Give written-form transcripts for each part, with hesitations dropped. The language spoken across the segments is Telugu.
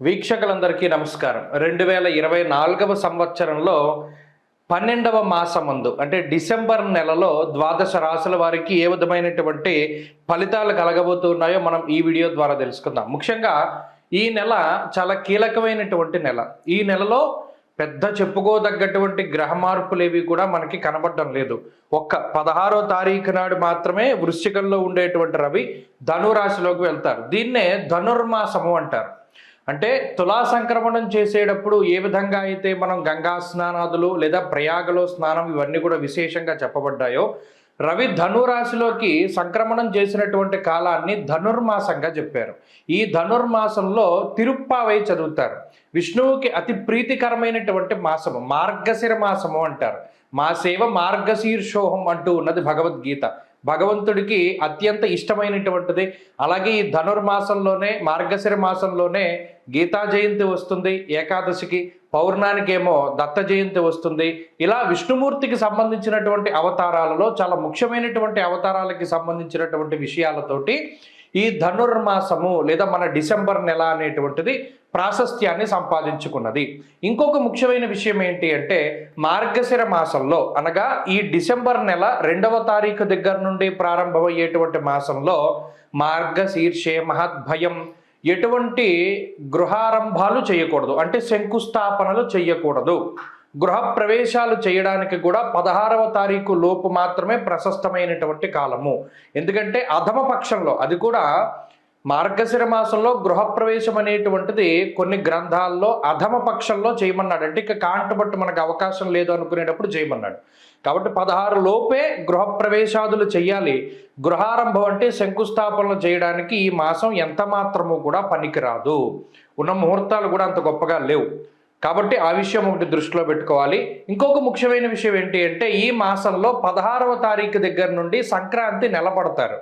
వీక్షకులందరికీ నమస్కారం. 2024వ సంవత్సరంలో 12వ మాసమందు అంటే డిసెంబర్ నెలలో ద్వాదశ రాశుల వారికి ఏ విధమైనటువంటి ఫలితాలు కలగబోతున్నాయో మనం ఈ వీడియో ద్వారా తెలుసుకుందాం. ముఖ్యంగా ఈ నెల చాలా కీలకమైనటువంటి నెల. ఈ నెలలో పెద్ద చెప్పుకోదగ్గటువంటి గ్రహ మార్పులేవి కూడా మనకి కనబడడం లేదు. ఒక్క 16వ తారీఖు నాడు మాత్రమే వృశ్చికంలో ఉండేటువంటి రవి ధనురాశిలోకి వెళ్తారు. దీన్నే ధనుర్మాసము అంటారు. అంటే తులా సంక్రమణం చేసేటప్పుడు ఏ విధంగా అయితే మనం గంగా స్నానాదులు లేదా ప్రయాగలో స్నానం ఇవన్నీ కూడా విశేషంగా చెప్పబడ్డాయో, రవి ధనురాశిలోకి సంక్రమణం చేసినటువంటి కాలాన్ని ధనుర్మాసంగా చెప్పారు. ఈ ధనుర్మాసంలో తిరుప్పావై చదువుతారు. విష్ణువుకి అతి ప్రీతికరమైనటువంటి మాసము మార్గశిర మాసము అంటారు. మాసేవ మార్గశీర్షోహం అంటూ ఉన్నది భగవద్గీత. భగవంతుడికి అత్యంత ఇష్టమైనటువంటిది. అలాగే ఈ ధనుర్మాసంలోనే మార్గశిర మాసంలోనే గీతా జయంతి వస్తుంది, ఏకాదశికి పౌర్ణానికి ఏమో దత్త జయంతి వస్తుంది. ఇలా విష్ణుమూర్తికి సంబంధించినటువంటి అవతారాలలో చాలా ముఖ్యమైనటువంటి అవతారాలకి సంబంధించినటువంటి విషయాలతోటి ఈ ధనుర్మాసము లేదా మన డిసెంబర్ నెల అనేటువంటిది ప్రాశస్త్యాన్ని సంపాదించుకున్నది. ఇంకొక ముఖ్యమైన విషయం ఏంటి అంటే మార్గశిర మాసంలో అనగా ఈ డిసెంబర్ నెల 2వ తారీఖు దగ్గర నుండి ప్రారంభమయ్యేటువంటి మాసంలో మార్గశీర్షే మహద్భయం, ఎటువంటి గృహారంభాలు చేయకూడదు, అంటే శంకుస్థాపనలు చేయకూడదు. గృహ ప్రవేశాలు చేయడానికి కూడా 16వ తారీఖు లోపు మాత్రమే ప్రశస్తమైనటువంటి కాలము. ఎందుకంటే అధమ పక్షంలో, అది కూడా మార్గశిర మాసంలో గృహప్రవేశం అనేటువంటిది కొన్ని గ్రంథాల్లో అధమ పక్షంలో చేయమన్నాడు. అంటే ఇక కాంటబట్టు మనకు అవకాశం లేదు అనుకునేటప్పుడు చేయమన్నాడు. కాబట్టి 16 లోపే గృహప్రవేశాదులు చెయ్యాలి. గృహారంభం అంటే శంకుస్థాపనలు చేయడానికి ఈ మాసం ఎంత మాత్రము కూడా పనికిరాదు. ఉన్న ముహూర్తాలు కూడా అంత గొప్పగా లేవు. కాబట్టి ఆ విషయం ఒకటి దృష్టిలో పెట్టుకోవాలి. ఇంకొక ముఖ్యమైన విషయం ఏంటి అంటే ఈ మాసంలో 16వ తారీఖు దగ్గర నుండి సంక్రాంతి నెలపడతారు.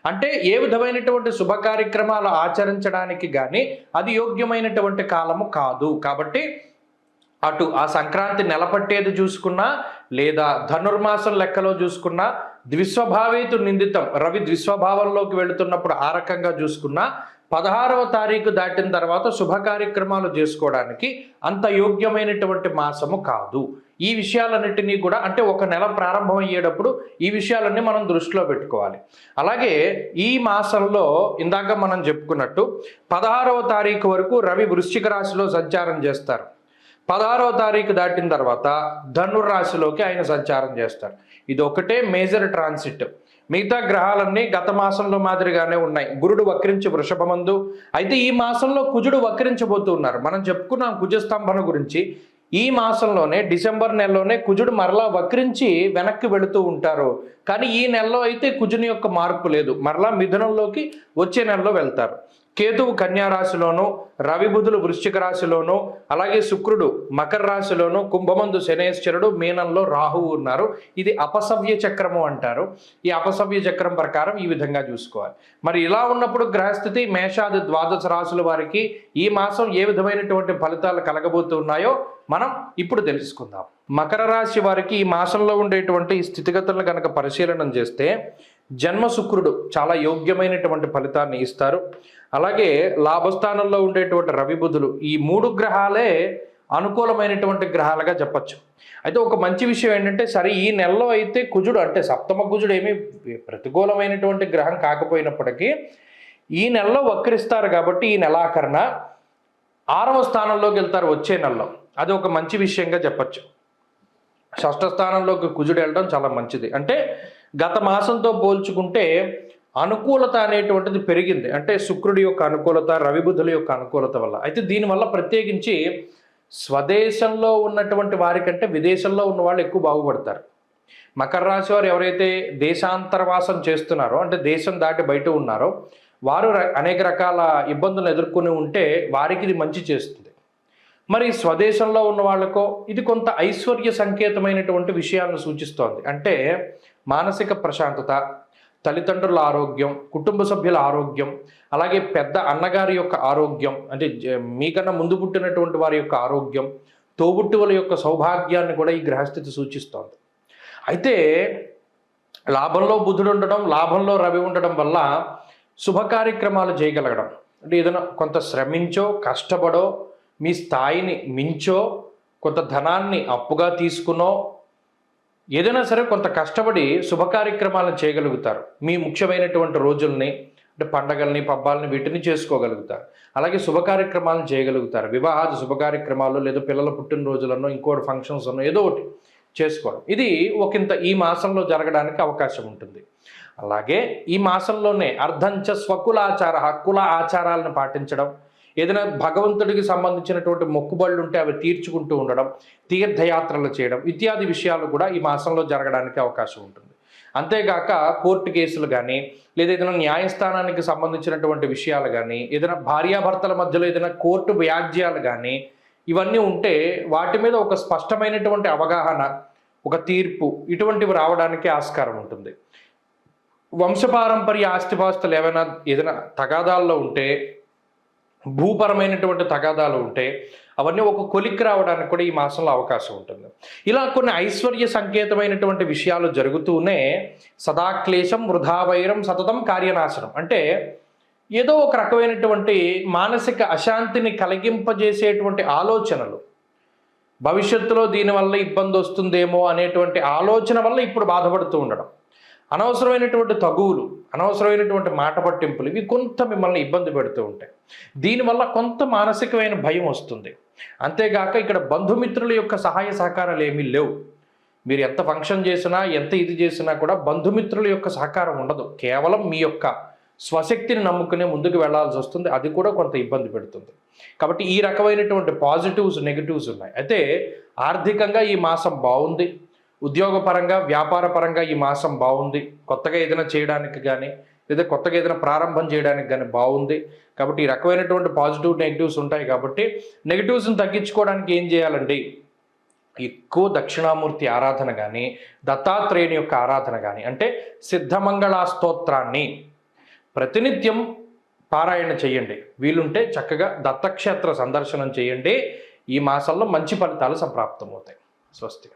అంటే ఏ విధమైనటువంటి శుభ కార్యక్రమాలు ఆచరించడానికి కానీ అది యోగ్యమైనటువంటి కాలము కాదు. కాబట్టి అటు ఆ సంక్రాంతి నెలపట్టేది చూసుకున్నా లేదా ధనుర్మాసం లెక్కలో చూసుకున్నా, ద్విస్వభావేతు నిందితం రవి ద్విస్వభావంలోకి వెళుతున్నప్పుడు ఆ రకంగా చూసుకున్నా 16వ తారీఖు దాటిన తర్వాత శుభ కార్యక్రమాలు చేసుకోవడానికి అంత యోగ్యమైనటువంటి మాసము కాదు. ఈ విషయాలన్నిటినీ కూడా అంటే ఒక నెల ప్రారంభం అయ్యేటప్పుడు ఈ విషయాలన్నీ మనం దృష్టిలో పెట్టుకోవాలి. అలాగే ఈ మాసంలో ఇందాక మనం చెప్పుకున్నట్టు 16వ తారీఖు వరకు రవి వృశ్చిక రాశిలో సంచారం చేస్తారు. 16వ తారీఖు దాటిన తర్వాత ధనుర్రాశిలోకి ఆయన సంచారం చేస్తారు. ఇది ఒకటే మేజర్ ట్రాన్సిట్. మిగతా గ్రహాలన్నీ గత మాసంలో మాదిరిగానే ఉన్నాయి. గురుడు వక్రించి వృషభమందు, అయితే ఈ మాసంలో కుజుడు వక్రించబోతున్నారు. మనం చెప్పుకున్నాం కుజస్తంభన గురించి. ఈ మాసంలోనే డిసెంబర్ నెలలోనే కుజుడు మరలా వక్రించి వెనక్కి వెళుతూ ఉంటారు. కానీ ఈ నెలలో అయితే కుజుని యొక్క మార్పు లేదు, మరలా మిథునంలోకి వచ్చే నెలలో వెళ్తారు. కేతువు కన్యా రాశిలోను, రవి బుధులు వృశ్చిక రాశిలోను, అలాగే శుక్రుడు మకర రాశిలోను, కుంభమందు శనేశ్వరుడు, మీనంలో రాహువు ఉన్నారు. ఇది అపసవ్య చక్రము అంటారు. ఈ అపసవ్య చక్రం ప్రకారం ఈ విధంగా చూసుకోవాలి. మరి ఇలా ఉన్నప్పుడు గ్రహస్థితి మేషాది ద్వాదశ రాశుల వారికి ఈ మాసం ఏ విధమైనటువంటి ఫలితాలు కలగబోతున్నాయో మనం ఇప్పుడు తెలుసుకుందాం. మకర రాశి వారికి ఈ మాసంలో ఉండేటువంటి స్థితిగతులను కనుక పరిశీలన చేస్తే జన్మ శుక్రుడు చాలా యోగ్యమైనటువంటి ఫలితాన్ని ఇస్తారు. అలాగే లాభస్థానంలో ఉండేటువంటి రవి బుధులు, ఈ 3 గ్రహాలే అనుకూలమైనటువంటి గ్రహాలుగా చెప్పచ్చు. అయితే ఒక మంచి విషయం ఏంటంటే సరే ఈ నెలలో అయితే కుజుడు అంటే సప్తమ కుజుడు ఏమీ ప్రతికూలమైనటువంటి గ్రహం కాకపోయినప్పటికీ ఈ నెలలో వక్రిస్తారు. కాబట్టి ఈ నెలాఖరున 6వ స్థానంలోకి వెళ్తారు వచ్చే నెలలో. అది ఒక మంచి విషయంగా చెప్పచ్చు. 6వ స్థానంలోకి కుజుడు వెళ్ళడం చాలా మంచిది. అంటే గత మాసంతో పోల్చుకుంటే అనుకూలత అనేటువంటిది పెరిగింది. అంటే శుక్రుడి యొక్క అనుకూలత, రవిబుధుల యొక్క అనుకూలత వల్ల. అయితే దీనివల్ల ప్రత్యేకించి స్వదేశంలో ఉన్నటువంటి వారికంటే విదేశంలో ఉన్న వాళ్ళు ఎక్కువ బాగుపడతారు. మకర రాశి వారు ఎవరైతే దేశాంతరవాసం చేస్తున్నారో అంటే దేశం దాటి బయట ఉన్నారో వారు అనేక రకాల ఇబ్బందులు ఎదుర్కొని ఉంటే వారికి ఇది మంచి చేస్తుంది. మరి స్వదేశంలో ఉన్న వాళ్ళకో ఇది కొంత ఐశ్వర్య సంకేతమైనటువంటి విషయాలను సూచిస్తోంది. అంటే మానసిక ప్రశాంతత, తల్లిదండ్రుల ఆరోగ్యం, కుటుంబ సభ్యుల ఆరోగ్యం, అలాగే పెద్ద అన్నగారి యొక్క ఆరోగ్యం, అంటే మీకన్నా ముందు పుట్టినటువంటి వారి యొక్క ఆరోగ్యం, తోబుట్టువుల యొక్క సౌభాగ్యాన్ని కూడా ఈ గ్రహస్థితి సూచిస్తోంది. అయితే లాభంలో బుధుడు ఉండడం, లాభంలో రవి ఉండడం వల్ల శుభ కార్యక్రమాలు చేయగలగడం, అంటే ఏదైనా కొంత శ్రమించో కష్టపడో మీ స్థాయిని మించో కొంత ధనాన్ని అప్పుగా తీసుకునో ఏదైనా సరే కొంత కష్టపడి శుభ కార్యక్రమాలను చేయగలుగుతారు. మీ ముఖ్యమైనటువంటి రోజుల్ని అంటే పండగల్ని పబ్బాలని వీటిని చేసుకోగలుగుతారు. అలాగే శుభ కార్యక్రమాలను చేయగలుగుతారు. వివాహాది శుభ కార్యక్రమాలు లేదా పిల్లల పుట్టినరోజులను ఇంకోటి ఫంక్షన్స్ ఉన్నో ఏదో ఒకటి చేసుకోవడం ఇది ఒకంత ఈ మాసంలో జరగడానికి అవకాశం ఉంటుంది. అలాగే ఈ మాసంలోనే అర్ధంచ స్వకులాచార కుల ఆచారాలను పాటించడం, ఏదైనా భగవంతుడికి సంబంధించినటువంటి మొక్కుబళ్ళు ఉంటే అవి తీర్చుకుంటూ ఉండడం, తీర్థయాత్రలు చేయడం ఇత్యాది విషయాలు కూడా ఈ మాసంలో జరగడానికి అవకాశం ఉంటుంది. అంతేగాక కోర్టు కేసులు కానీ లేదా ఏదైనా న్యాయస్థానానికి సంబంధించినటువంటి విషయాలు కానీ ఏదైనా భార్యాభర్తల మధ్యలో ఏదైనా కోర్టు వ్యాజ్యాలు కానీ ఇవన్నీ ఉంటే వాటి మీద ఒక స్పష్టమైనటువంటి అవగాహన, ఒక తీర్పు ఇటువంటివి రావడానికి ఆస్కారం ఉంటుంది. వంశపారంపర్య ఆస్తిపాస్తులు ఏదైనా తగాదాల్లో ఉంటే, భూపరమైనటువంటి తగాదాలు ఉంటే అవన్నీ ఒక కొలిక్కి రావడానికి కూడా ఈ మాసంలో అవకాశం ఉంటుంది. ఇలా కొన్ని ఐశ్వర్య సంకేతమైనటువంటి విషయాలు జరుగుతూనే సదాక్లేశం వృధావైరం సతతం కార్యనాశనం అంటే ఏదో ఒక రకమైనటువంటి మానసిక అశాంతిని కలిగింపజేసేటువంటి ఆలోచనలు, భవిష్యత్తులో దీనివల్ల ఇబ్బంది వస్తుందేమో అనేటువంటి ఆలోచన వల్ల ఇప్పుడు బాధపడుతూ ఉండడం, అనవసరమైనటువంటి తగువులు, అనవసరమైనటువంటి మాట పట్టింపులు ఇవి కొంత మిమ్మల్ని ఇబ్బంది పెడుతూ ఉంటాయి. దీనివల్ల కొంత మానసికమైన భయం వస్తుంది. అంతేగాక ఇక్కడ బంధుమిత్రుల యొక్క సహాయ సహకారాలు ఏమీ లేవు. మీరు ఎంత ఫంక్షన్ చేసినా ఎంత ఇది చేసినా కూడా బంధుమిత్రుల యొక్క సహకారం ఉండదు. కేవలం మీ యొక్క స్వశక్తిని నమ్ముకునే ముందుకు వెళ్లాల్సి వస్తుంది. అది కూడా కొంత ఇబ్బంది పెడుతుంది. కాబట్టి ఈ రకమైనటువంటి పాజిటివ్స్ నెగిటివ్స్ ఉన్నాయి. అయితే ఆర్థికంగా ఈ మాసం బాగుంది, ఉద్యోగపరంగా వ్యాపారపరంగా ఈ మాసం బాగుంది, కొత్తగా ఏదైనా చేయడానికి కానీ లేదా కొత్తగా ఏదైనా ప్రారంభం చేయడానికి కానీ బాగుంది. కాబట్టి ఈ రకమైనటువంటి పాజిటివ్ నెగిటివ్స్ ఉంటాయి. కాబట్టి నెగిటివ్స్ని తగ్గించుకోవడానికి ఏం చేయాలండి, ఎక్కువ దక్షిణామూర్తి ఆరాధన కానీ దత్తాత్రేయుని యొక్క ఆరాధన కానీ అంటే సిద్ధమంగళా స్తోత్రాన్ని ప్రతినిత్యం పారాయణ చేయండి. వీలుంటే చక్కగా దత్తక్షేత్ర సందర్శనం చేయండి. ఈ మాసంలో మంచి ఫలితాలు సంప్రాప్తమవుతాయి. స్వస్తి.